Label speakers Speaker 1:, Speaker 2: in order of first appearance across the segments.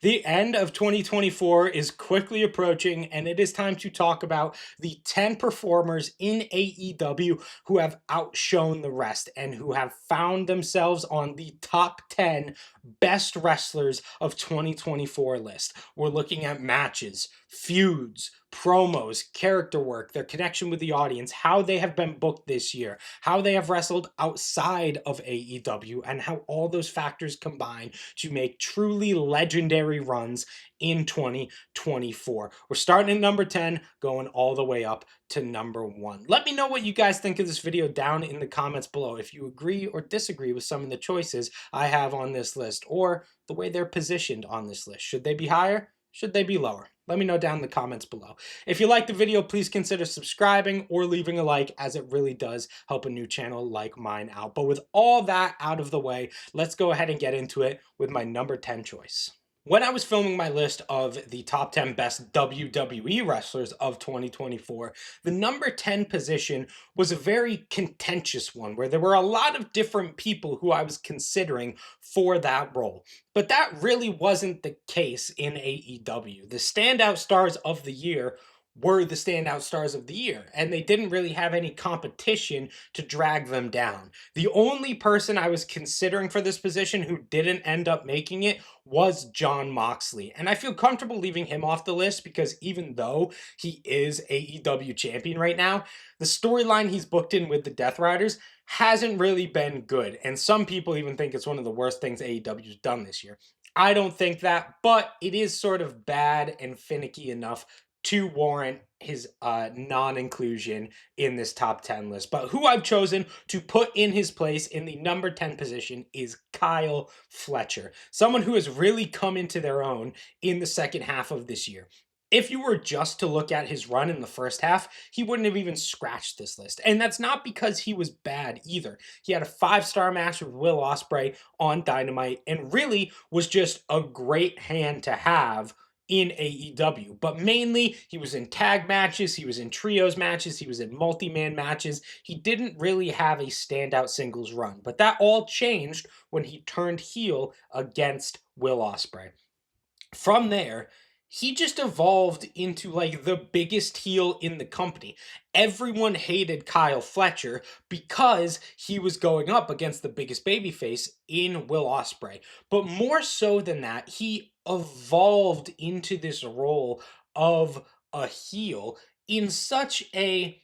Speaker 1: The end of 2024 is quickly approaching, and it is time to talk about the 10 performers in AEW who have outshone the rest and who have found themselves on the top 10 best wrestlers of 2024 list. We're looking at matches, feuds, promos, character work, their connection with the audience, how they have been booked this year, how they have wrestled outside of AEW, and how all those factors combine to make truly legendary runs in 2024. We're starting at number 10, going all the way up to number 1. Let me know what you guys think of this video down in the comments below. If you agree or disagree with some of the choices I have on this list or the way they're positioned on this list. Should they be higher? Should they be lower? Let me know down in the comments below. If you like the video, please consider subscribing or leaving a like, as it really does help a new channel like mine out. But with all that out of the way, let's go ahead and get into it with my number 10 choice. When I was filming my list of the top 10 best WWE wrestlers of 2024, the number 10 position was a very contentious one where there were a lot of different people who I was considering for that role. But that really wasn't the case in AEW. The standout stars of the year were the standout stars of the year, and they didn't really have any competition to drag them down. The only person I was considering for this position who didn't end up making it was Jon Moxley. And I feel comfortable leaving him off the list because even though he is AEW champion right now, the storyline he's booked in with the Death Riders hasn't really been good. And some people even think it's one of the worst things AEW's done this year. I don't think that, but it is sort of bad and finicky enough to warrant his non-inclusion in this top 10 list. But who I've chosen to put in his place in the number 10 position is Kyle Fletcher, someone who has really come into their own in the second half of this year. If you were just to look at his run in the first half, he wouldn't have even scratched this list. And that's not because he was bad either. He had a 5-star match with Will Ospreay on Dynamite and really was just a great hand to have in AEW. But mainly, he was in tag matches, he was in trios matches, he was in multi-man matches. He didn't really have a standout singles run. But that all changed when he turned heel against Will Ospreay. From there, he just evolved into like the biggest heel in the company. Everyone hated Kyle Fletcher because he was going up against the biggest babyface in Will Ospreay. But more so than that, he evolved into this role of a heel in such a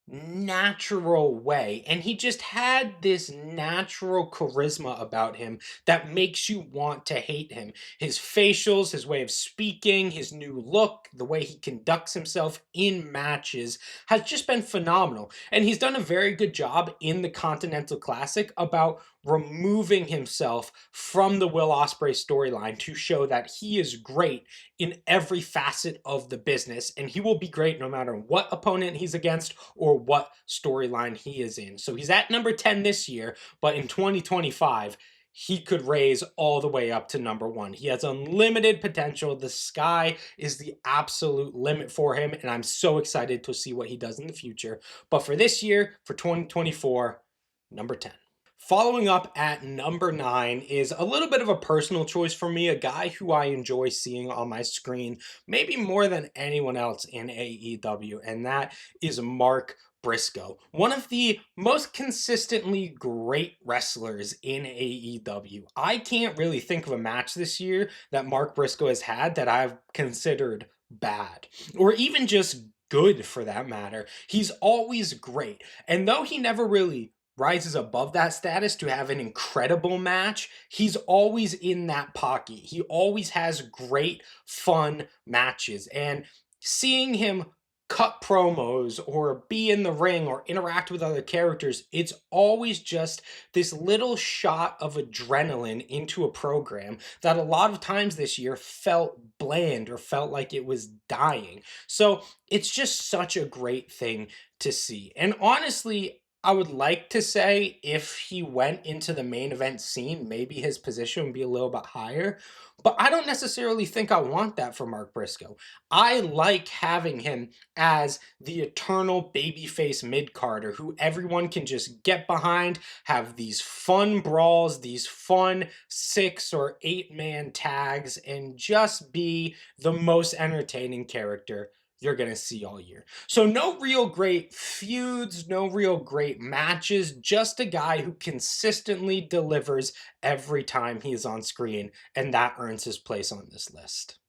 Speaker 1: natural way, and he just had this natural charisma about him that makes you want to hate him. His facials, his way of speaking, his new look, the way he conducts himself in matches has just been phenomenal. And he's done a very good job in the Continental Classic about removing himself from the Will Ospreay storyline to show that he is great in every facet of the business, and he will be great no matter what opponent he's against or what storyline he is in. So he's at number 10 this year, but in 2025, he could raise all the way up to number 1. He has unlimited potential. The sky is the absolute limit for him, and I'm so excited to see what he does in the future. But for this year, for 2024, number 10. Following up at number 9 is a little bit of a personal choice for me, a guy who I enjoy seeing on my screen, maybe more than anyone else in AEW, and that is Mark Briscoe, one of the most consistently great wrestlers in AEW. I can't really think of a match this year that Mark Briscoe has had that I've considered bad, or even just good for that matter. He's always great, and though he never really rises above that status to have an incredible match, he's always in that pocket. He always has great, fun matches. And seeing him cut promos or be in the ring or interact with other characters, it's always just this little shot of adrenaline into a program that a lot of times this year felt bland or felt like it was dying. So it's just such a great thing to see. And honestly, I would like to say if he went into the main event scene, maybe his position would be a little bit higher. But I don't necessarily think I want that for Mark Briscoe. I like having him as the eternal babyface mid carder who everyone can just get behind, have these fun brawls, these fun 6 or 8 man tags, and just be the most entertaining character you're going to see all year. So, no real great feuds, no real great matches, just a guy who consistently delivers every time he is on screen, and that earns his place on this list.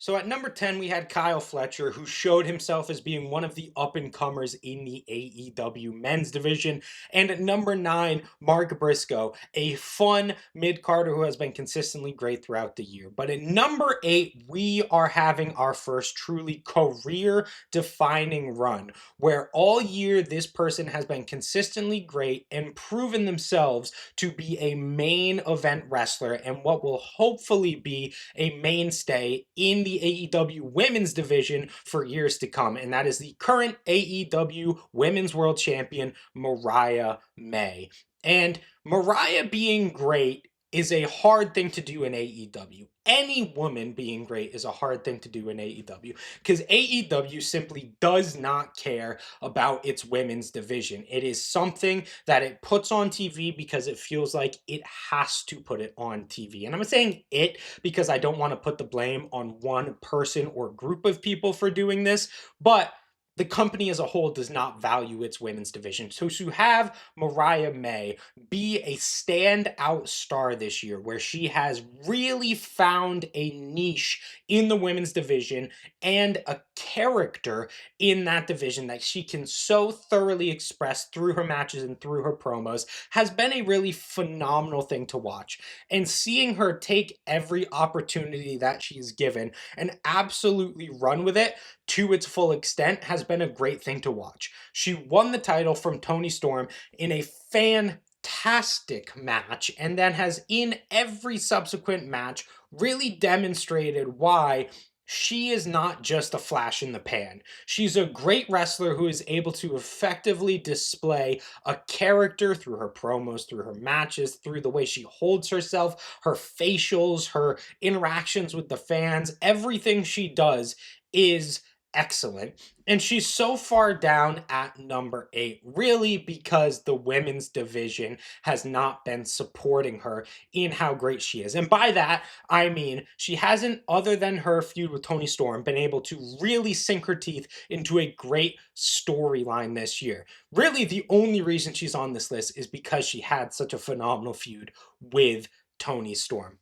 Speaker 1: So at number 10, we had Kyle Fletcher, who showed himself as being one of the up and comers in the AEW men's division. And at number 9, Mark Briscoe, a fun mid carder who has been consistently great throughout the year. But at number 8, we are having our first truly career defining run, where all year this person has been consistently great and proven themselves to be a main event wrestler and what will hopefully be a mainstay in the AEW women's division for years to come. And that is the current AEW Women's World Champion, Mariah May. And Mariah being great is a hard thing to do in AEW. Any woman being great is a hard thing to do in AEW because AEW simply does not care about its women's division. It is something that it puts on TV because it feels like it has to put it on TV. And I'm saying it because I don't want to put the blame on one person or group of people for doing this, but the company as a whole does not value its women's division. So to have Mariah May be a standout star this year, where she has really found a niche in the women's division and a character in that division that she can so thoroughly express through her matches and through her promos, has been a really phenomenal thing to watch. And seeing her take every opportunity that she's given and absolutely run with it to its full extent has been a great thing to watch. She won the title from Toni Storm in a fantastic match, and then has in every subsequent match really demonstrated why she is not just a flash in the pan. She's a great wrestler who is able to effectively display a character through her promos, through her matches, through the way she holds herself, her facials, her interactions with the fans. Everything she does is excellent. And she's so far down at number 8, really because the women's division has not been supporting her in how great she is. And by that, I mean she hasn't, other than her feud with Toni Storm, been able to really sink her teeth into a great storyline this year. Really, the only reason she's on this list is because she had such a phenomenal feud with Toni Storm.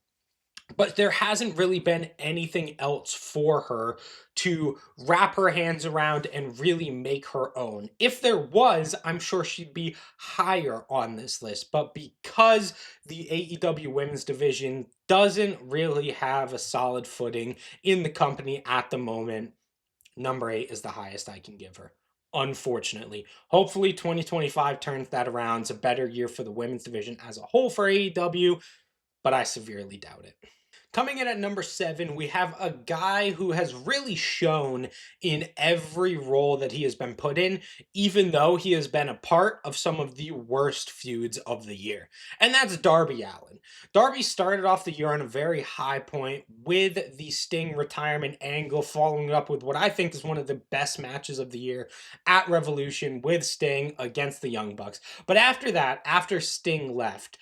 Speaker 1: But there hasn't really been anything else for her to wrap her hands around and really make her own. If there was, I'm sure she'd be higher on this list. But because the AEW women's division doesn't really have a solid footing in the company at the moment, number 8 is the highest I can give her. Unfortunately, hopefully 2025 turns that around. It's a better year for the women's division as a whole for AEW, but I severely doubt it. Coming in at number 7, we have a guy who has really shown in every role that he has been put in, even though he has been a part of some of the worst feuds of the year. And that's Darby Allin. Darby started off the year on a very high point with the Sting retirement angle, following up with what I think is one of the best matches of the year at Revolution with Sting against the Young Bucks. But after that, after Sting left,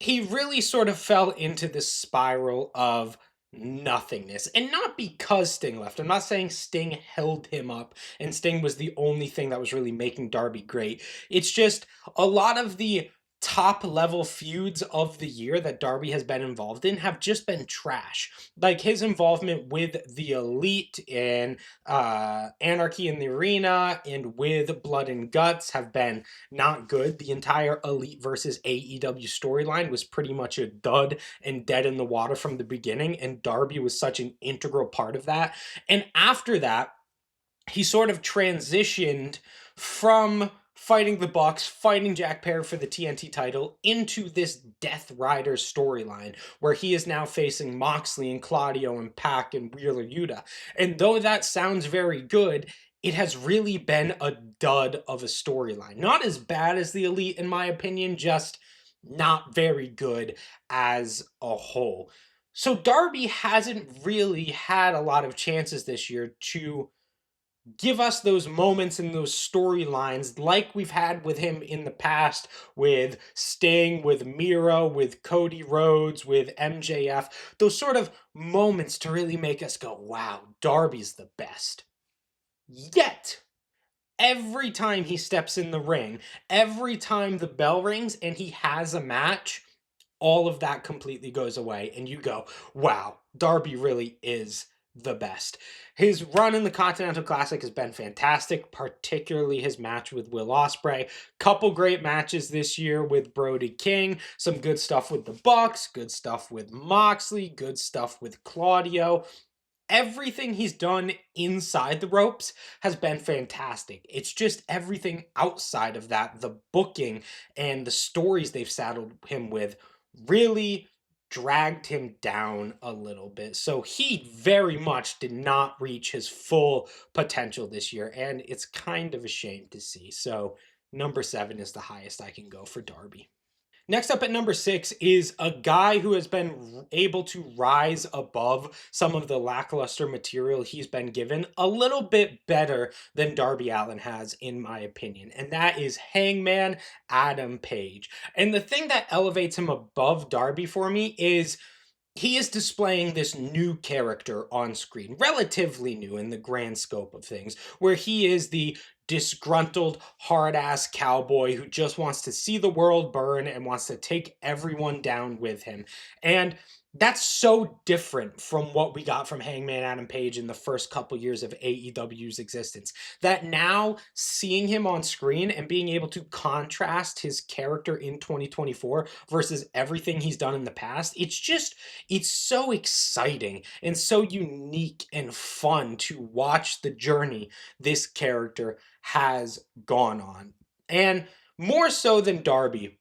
Speaker 1: he really sort of fell into this spiral of nothingness. And not because Sting left. I'm not saying Sting held him up and Sting was the only thing that was really making Darby great. It's just a lot of the top level feuds of the year that Darby has been involved in have just been trash. Like his involvement with the Elite in Anarchy in the Arena and with Blood and Guts have been not good. The entire Elite versus AEW storyline was pretty much a dud and dead in the water from the beginning, and Darby was such an integral part of that. And after that, he sort of transitioned from fighting the Bucks, fighting Jack Perry for the TNT title, into this Death Rider storyline, where he is now facing Moxley and Claudio and Pac and Wheeler Yuta. And though that sounds very good, it has really been a dud of a storyline. Not as bad as the Elite, in my opinion, just not very good as a whole. So Darby hasn't really had a lot of chances this year to give us those moments and those storylines like we've had with him in the past with Sting, with Miro, with Cody Rhodes, with MJF. Those sort of moments to really make us go, wow, Darby's the best. Yet, every time he steps in the ring, every time the bell rings and he has a match, all of that completely goes away. And you go, wow, Darby really is the best. His run in the Continental Classic has been fantastic, particularly his match with Will Ospreay. Couple great matches this year with Brody King, some good stuff with the Bucks, good stuff with Moxley, good stuff with Claudio. Everything he's done inside the ropes has been fantastic. It's just everything outside of that, the booking and the stories they've saddled him with, really dragged him down a little bit. So he very much did not reach his full potential this year, and it's kind of a shame to see. So number 7 is the highest I can go for Darby. Next up at number 6 is a guy who has been able to rise above some of the lackluster material he's been given a little bit better than Darby Allin has, in my opinion. And that is Hangman Adam Page. And the thing that elevates him above Darby for me is he is displaying this new character on screen, relatively new in the grand scope of things, where he is the disgruntled, hard ass cowboy who just wants to see the world burn and wants to take everyone down with him. And that's so different from what we got from Hangman Adam Page in the first couple years of AEW's existence. That now seeing him on screen and being able to contrast his character in 2024 versus everything he's done in the past, it's so exciting and so unique and fun to watch the journey this character has gone on. And more so than Darby,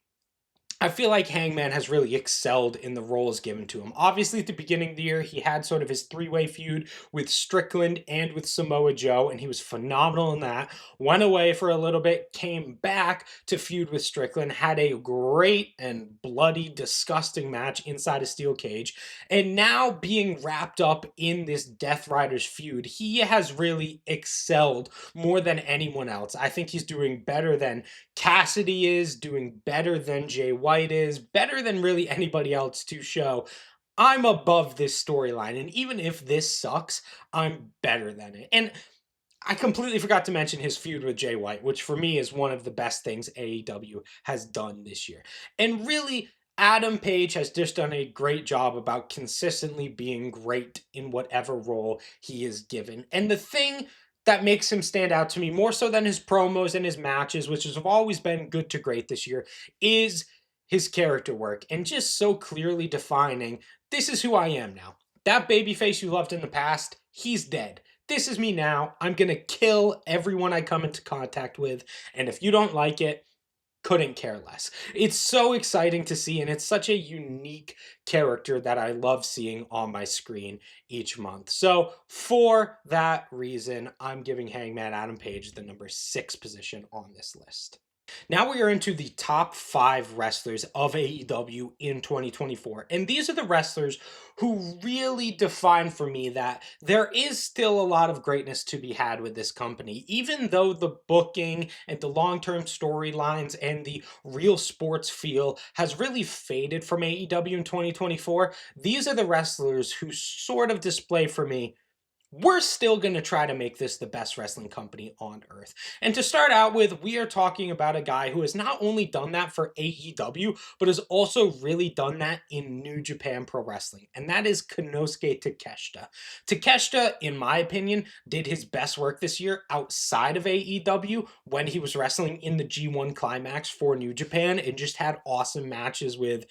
Speaker 1: I feel like Hangman has really excelled in the roles given to him. Obviously, at the beginning of the year, he had sort of his three-way feud with Strickland and with Samoa Joe, and he was phenomenal in that. Went away for a little bit, came back to feud with Strickland, had a great and bloody, disgusting match inside a steel cage, and now being wrapped up in this Death Riders feud, he has really excelled more than anyone else. I think he's doing better than Cassidy is, doing better than Jay White is, better than really anybody else to show I'm above this storyline. And even if this sucks, I'm better than it. And I completely forgot to mention his feud with Jay White, which for me is one of the best things AEW has done this year. And really, Adam Page has just done a great job about consistently being great in whatever role he is given. And the thing that makes him stand out to me more so than his promos and his matches, which have always been good to great this year, is his character work and just so clearly defining this is who I am now. That babyface you loved in the past, he's dead. This is me now. I'm going to kill everyone I come into contact with. And if you don't like it, couldn't care less. It's so exciting to see, and it's such a unique character that I love seeing on my screen each month. So, for that reason, I'm giving Hangman Adam Page the number 6 position on this list. Now we are into the top 5 wrestlers of AEW in 2024. And these are the wrestlers who really define for me that there is still a lot of greatness to be had with this company. Even though the booking and the long-term storylines and the real sports feel has really faded from AEW in 2024, these are the wrestlers who sort of display for me we're still going to try to make this the best wrestling company on earth. And to start out with, we are talking about a guy who has not only done that for AEW, but has also really done that in New Japan Pro Wrestling. And that is Konosuke Takeshita. Takeshita, in my opinion, did his best work this year outside of AEW when he was wrestling in the G1 Climax for New Japan and just had awesome matches with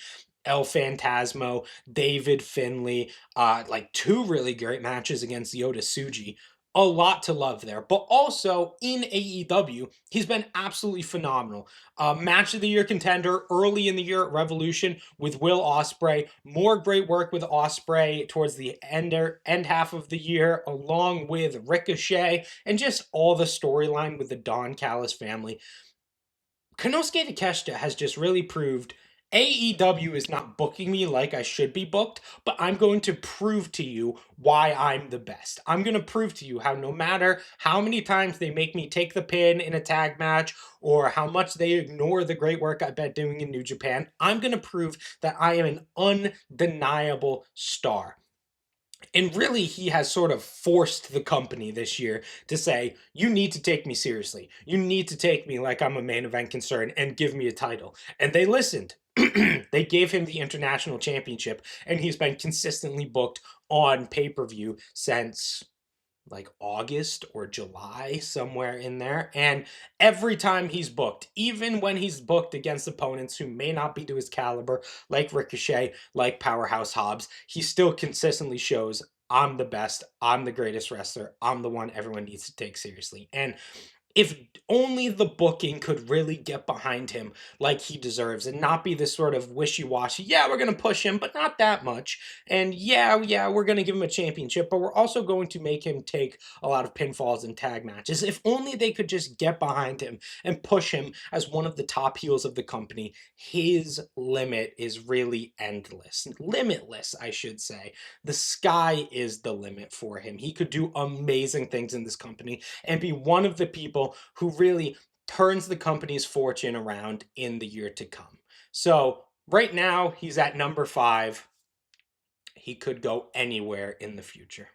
Speaker 1: El Phantasmo, David Finlay, like 2 really great matches against Yota Tsuji. A lot to love there. But also in AEW, he's been absolutely phenomenal. Match of the year contender early in the year at Revolution with Will Ospreay. More great work with Ospreay towards the end half of the year, along with Ricochet and just all the storyline with the Don Callis family. Konosuke Takeshita has just really proved AEW is not booking me like I should be booked, but I'm going to prove to you why I'm the best. I'm going to prove to you how no matter how many times they make me take the pin in a tag match or how much they ignore the great work I've been doing in New Japan, I'm going to prove that I am an undeniable star. And really, he has sort of forced the company this year to say, you need to take me seriously. You need to take me like I'm a main event concern and give me a title. And they listened. They gave him the international championship, and he's been consistently booked on pay per view since like August or July, somewhere in there. And every time he's booked, even when he's booked against opponents who may not be to his caliber, like Ricochet, like Powerhouse Hobbs, he still consistently shows I'm the best, I'm the greatest wrestler, I'm the one everyone needs to take seriously. And if only the booking could really get behind him like he deserves and not be this sort of wishy-washy, yeah, we're going to push him, but not that much. And yeah, we're going to give him a championship, but we're also going to make him take a lot of pinfalls and tag matches. If only they could just get behind him and push him as one of the top heels of the company, his limit is really endless. Limitless, I should say. The sky is the limit for him. He could do amazing things in this company and be one of the people who really turns the company's fortune around in the year to come. So right now, he's at number 5. He could go anywhere in the future.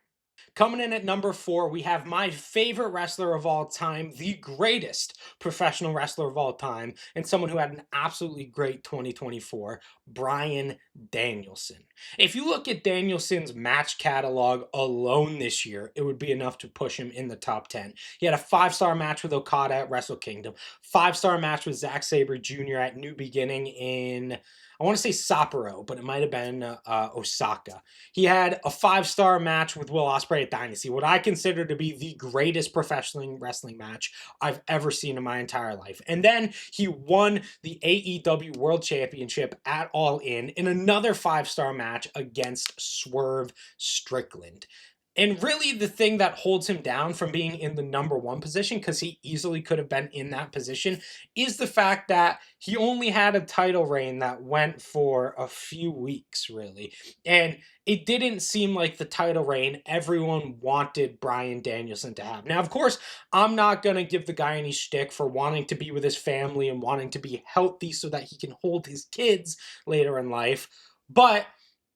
Speaker 1: Coming in at number 4, we have my favorite wrestler of all time, the greatest professional wrestler of all time, and someone who had an absolutely great 2024, Bryan Danielson. If you look at Danielson's match catalog alone this year, it would be enough to push him in the top 10. He had a 5-star match with Okada at Wrestle Kingdom, 5-star match with Zack Sabre Jr. at New Beginning in, I want to say Sapporo, but it might have been Osaka. He had a 5-star match with Will Ospreay at Dynasty, what I consider to be the greatest professional wrestling match I've ever seen in my entire life. And then he won the AEW World Championship at All In another 5-star match against Swerve Strickland. And really, the thing that holds him down from being in the number 1 position, because he easily could have been in that position, is the fact that he only had a title reign that went for a few weeks, really. And it didn't seem like the title reign everyone wanted Bryan Danielson to have. Now, of course, I'm not going to give the guy any shtick for wanting to be with his family and wanting to be healthy so that he can hold his kids later in life. But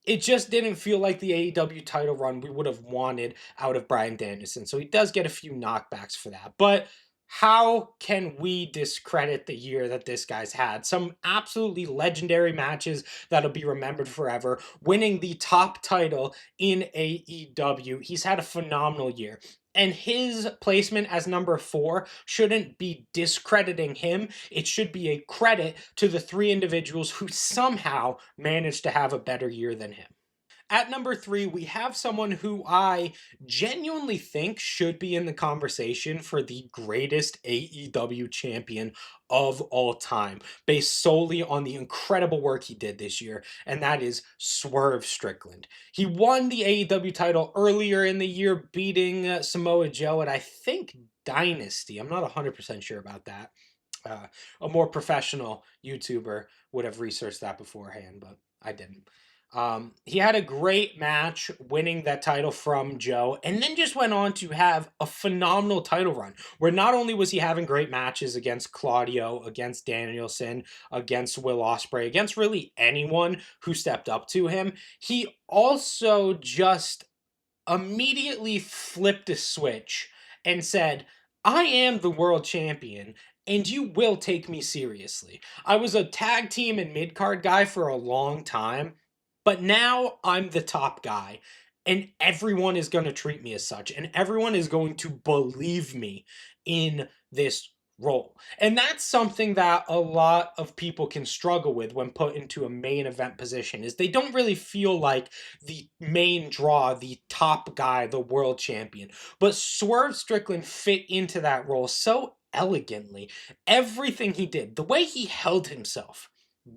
Speaker 1: it just didn't feel like the AEW title run we would have wanted out of Bryan Danielson. So he does get a few knockbacks for that. But how can we discredit the year that this guy's had? Some absolutely legendary matches that'll be remembered forever, winning the top title in AEW. He's had a phenomenal year. And his placement as number 4 shouldn't be discrediting him. It should be a credit to the 3 individuals who somehow managed to have a better year than him. At number 3, we have someone who I genuinely think should be in the conversation for the greatest AEW champion of all time, based solely on the incredible work he did this year, and that is Swerve Strickland. He won the AEW title earlier in the year, beating Samoa Joe at, I think, Dynasty. I'm not 100% sure about that. Uh, a more professional YouTuber would have researched that beforehand, but I didn't. He had a great match winning that title from Joe, and then just went on to have a phenomenal title run where not only was he having great matches against Claudio, against Danielson, against Will Ospreay, against really anyone who stepped up to him, he also just immediately flipped a switch and said, I am the world champion and you will take me seriously. I was a tag team and mid card guy for a long time, but now I'm the top guy and everyone is going to treat me as such and everyone is going to believe me in this role. And that's something that a lot of people can struggle with when put into a main event position is they don't really feel like the main draw, the top guy, the world champion. But Swerve Strickland fit into that role so elegantly. Everything he did, the way he held himself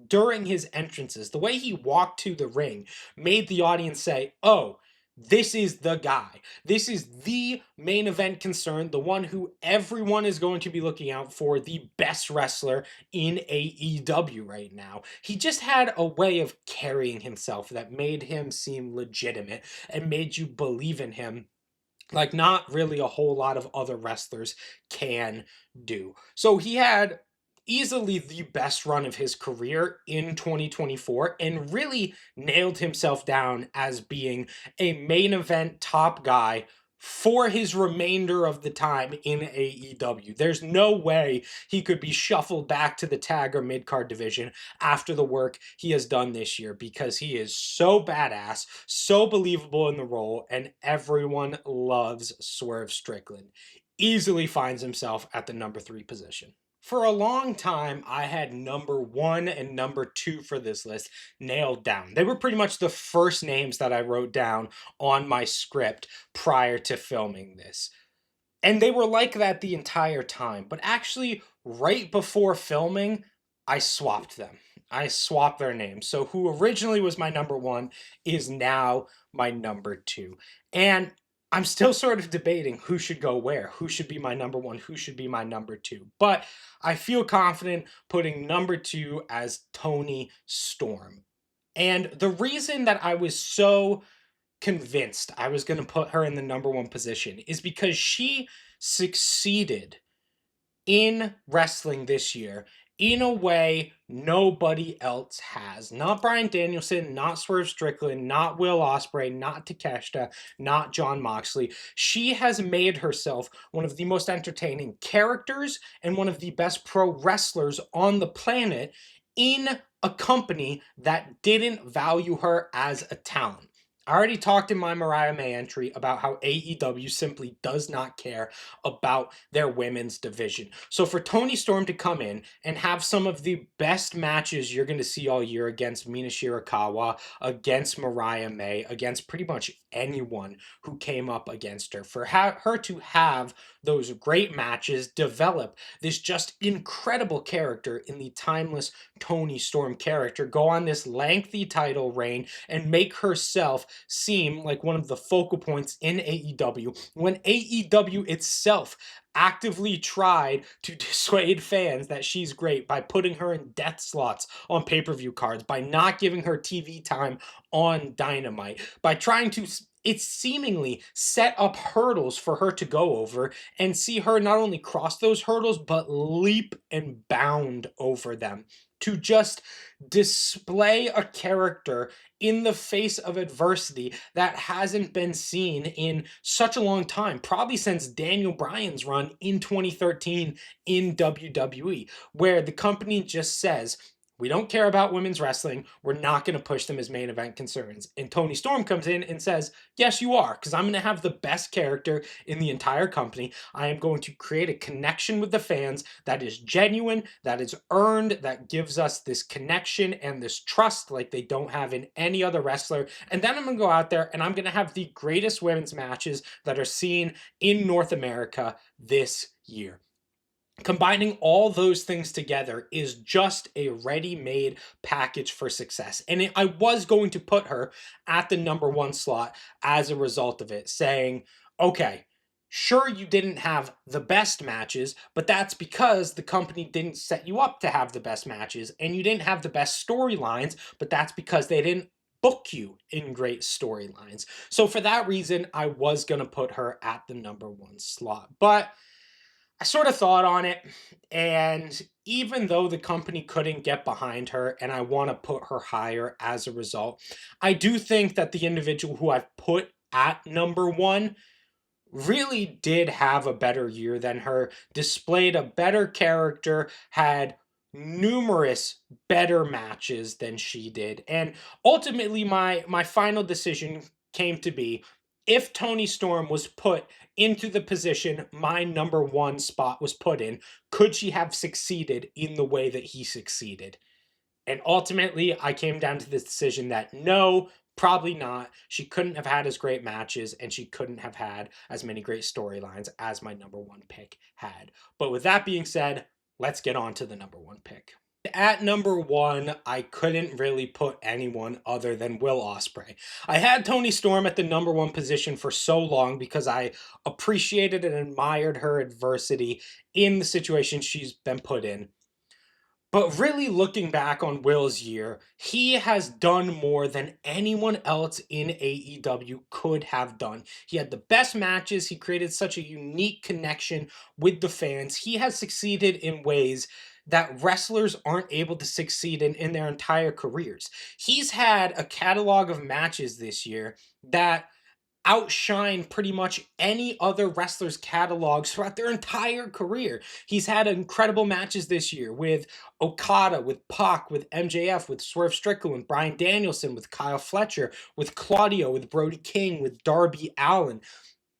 Speaker 1: during his entrances, the way he walked to the ring made the audience say, "Oh, this is the guy. This is the main event concern, the one who everyone is going to be looking out for, the best wrestler in AEW right now." He just had a way of carrying himself that made him seem legitimate and made you believe in him like not really a whole lot of other wrestlers can do. So he had easily the best run of his career in 2024 and really nailed himself down as being a main event top guy for his remainder of the time in AEW. There's no way he could be shuffled back to the tag or mid card division after the work he has done this year because he is so badass, so believable in the role, and everyone loves Swerve Strickland. Easily finds himself at the number 3 position. For a long time, I had number 1 and number 2 for this list nailed down. They were pretty much the first names that I wrote down on my script prior to filming this. And they were like that the entire time. But actually, right before filming, I swapped them. I swapped their names. So who originally was my number 1 is now my number 2. And I'm still sort of debating who should go where, who should be my number 1, who should be my number 2. But I feel confident putting number 2 as Toni Storm. And the reason that I was so convinced I was going to put her in the number 1 position is because she succeeded in wrestling this year in a way nobody else has. Not Bryan Danielson, not Swerve Strickland, not Will Ospreay, not Takeshita, not Jon Moxley. She has made herself one of the most entertaining characters and one of the best pro wrestlers on the planet in a company that didn't value her as a talent. I already talked in my Mariah May entry about how AEW simply does not care about their women's division. So for Toni Storm to come in and have some of the best matches you're going to see all year against Mina Shirakawa, against Mariah May, against pretty much anyone who came up against her, for her to have those great matches, develop this just incredible character in the timeless Toni Storm character, go on this lengthy title reign and make herself seem like one of the focal points in AEW when AEW itself actively tried to dissuade fans that she's great by putting her in death slots on pay-per-view cards, by not giving her TV time on Dynamite, by trying to it's seemingly set up hurdles for her to go over and see her not only cross those hurdles but leap and bound over them to just display a character in the face of adversity that hasn't been seen in such a long time, probably since Daniel Bryan's run in 2013 in WWE, where the company just says, we don't care about women's wrestling. We're not going to push them as main event concerns. And Toni Storm comes in and says, yes, you are, because I'm going to have the best character in the entire company. I am going to create a connection with the fans that is genuine, that is earned, that gives us this connection and this trust like they don't have in any other wrestler. And then I'm going to go out there and I'm going to have the greatest women's matches that are seen in North America this year. Combining all those things together is just a ready-made package for success. And I was going to put her at the number 1 slot as a result of it, saying, okay, sure, you didn't have the best matches, but that's because the company didn't set you up to have the best matches, and you didn't have the best storylines, but that's because they didn't book you in great storylines. So for that reason, I was going to put her at the number 1 slot. But I sort of thought on it, and even though the company couldn't get behind her, and I want to put her higher as a result, I do think that the individual who I've put at number 1 really did have a better year than her, displayed a better character, had numerous better matches than she did. And ultimately my final decision came to be if Tony Storm was put into the position my number one spot was put in, could she have succeeded in the way that he succeeded? And ultimately, I came down to this decision that no, probably not. She couldn't have had as great matches, and she couldn't have had as many great storylines as my number one pick had. But with that being said, let's get on to the number one pick. At number one, I couldn't really put anyone other than Will Ospreay. I had Tony Storm at the number one position for so long because I appreciated and admired her adversity in the situation she's been put in. But really looking back on Will's year, he has done more than anyone else in AEW could have done. He had the best matches. He created such a unique connection with the fans. He has succeeded in ways that wrestlers aren't able to succeed in their entire careers. He's had a catalog of matches this year that outshine pretty much any other wrestler's catalogs throughout their entire career. He's had incredible matches this year with Okada, with Pac, with MJF, with Swerve Strickland, Bryan Danielson, with Kyle Fletcher, with Claudio, with Brody King, with Darby Allin.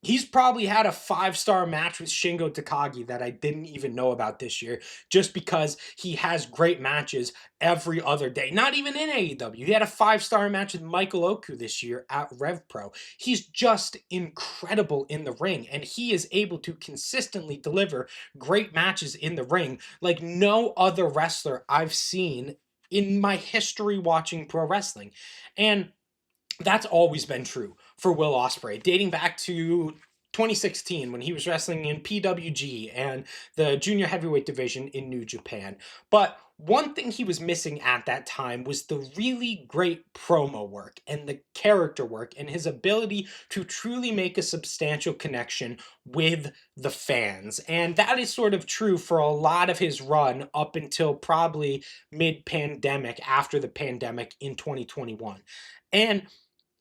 Speaker 1: He's probably had a 5-star match with Shingo Takagi that I didn't even know about this year, just because he has great matches every other day. Not even in AEW. He had a 5-star match with Michael Oku this year at Rev Pro. He's just incredible in the ring, and he is able to consistently deliver great matches in the ring like no other wrestler I've seen in my history watching pro wrestling. And that's always been true for Will Ospreay, dating back to 2016 when he was wrestling in PWG and the junior heavyweight division in New Japan. But one thing he was missing at that time was the really great promo work and the character work and his ability to truly make a substantial connection with the fans. And that is sort of true for a lot of his run up until probably mid-pandemic, after the pandemic in 2021. And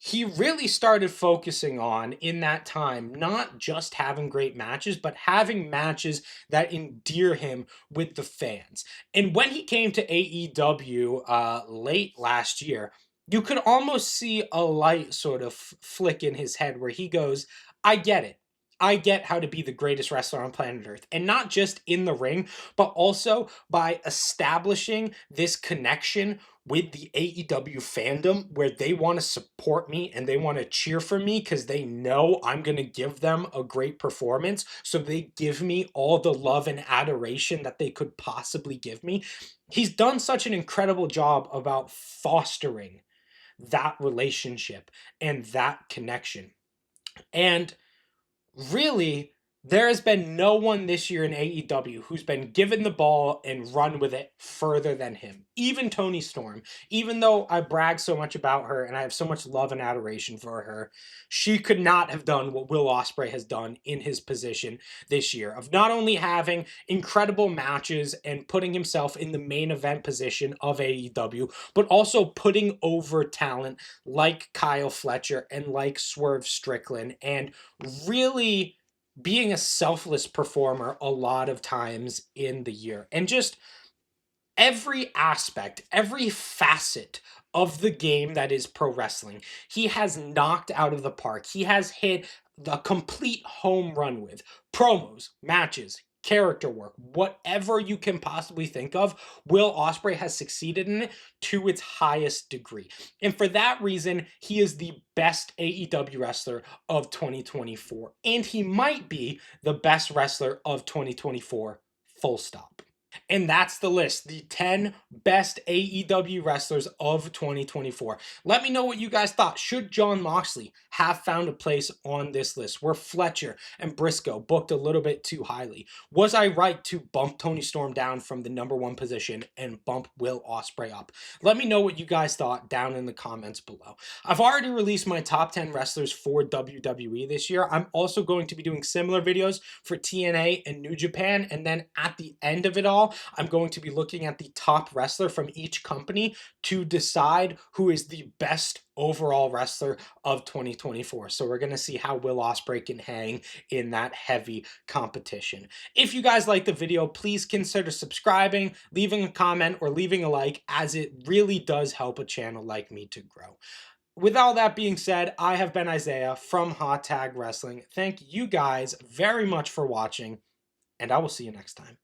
Speaker 1: he really started focusing on in that time not just having great matches, but having matches that endear him with the fans. And when he came to AEW late last year, you could almost see a light sort of flick in his head where he goes, I get it. I get how to be the greatest wrestler on planet Earth. And not just in the ring, but also by establishing this connection with the AEW fandom where they want to support me and they want to cheer for me because they know I'm going to give them a great performance. So they give me all the love and adoration that they could possibly give me. He's done such an incredible job about fostering that relationship and that connection. And really, there has been no one this year in AEW who's been given the ball and run with it further than him. Even Toni Storm, even though I brag so much about her and I have so much love and adoration for her, she could not have done what Will Ospreay has done in his position this year of not only having incredible matches and putting himself in the main event position of AEW, but also putting over talent like Kyle Fletcher and like Swerve Strickland and really being a selfless performer a lot of times in the year. And just every aspect, every facet of the game that is pro wrestling, he has knocked out of the park. He has hit the complete home run with promos, matches, character work, whatever you can possibly think of. Will Ospreay has succeeded in it to its highest degree. And for that reason, he is the best AEW wrestler of 2024. And he might be the best wrestler of 2024, full stop. And that's the list, the 10 best AEW wrestlers of 2024. Let me know what you guys thought. Should Jon Moxley have found a place on this list? Were Fletcher and Briscoe booked a little bit too highly? Was I right to bump Toni Storm down from the number one position and bump Will Ospreay up? Let me know what you guys thought down in the comments below. I've already released my top 10 wrestlers for WWE this year. I'm also going to be doing similar videos for TNA and New Japan. And then at the end of it all, I'm going to be looking at the top wrestler from each company to decide who is the best overall wrestler of 2024. So we're going to see how Will Ospreay can hang in that heavy competition. If you guys like the video, please consider subscribing, leaving a comment, or leaving a like, as it really does help a channel like me to grow. with all that being said, I have been Isaiah from Hot Tag Wrestling. Thank you guys very much for watching, and I will see you next time.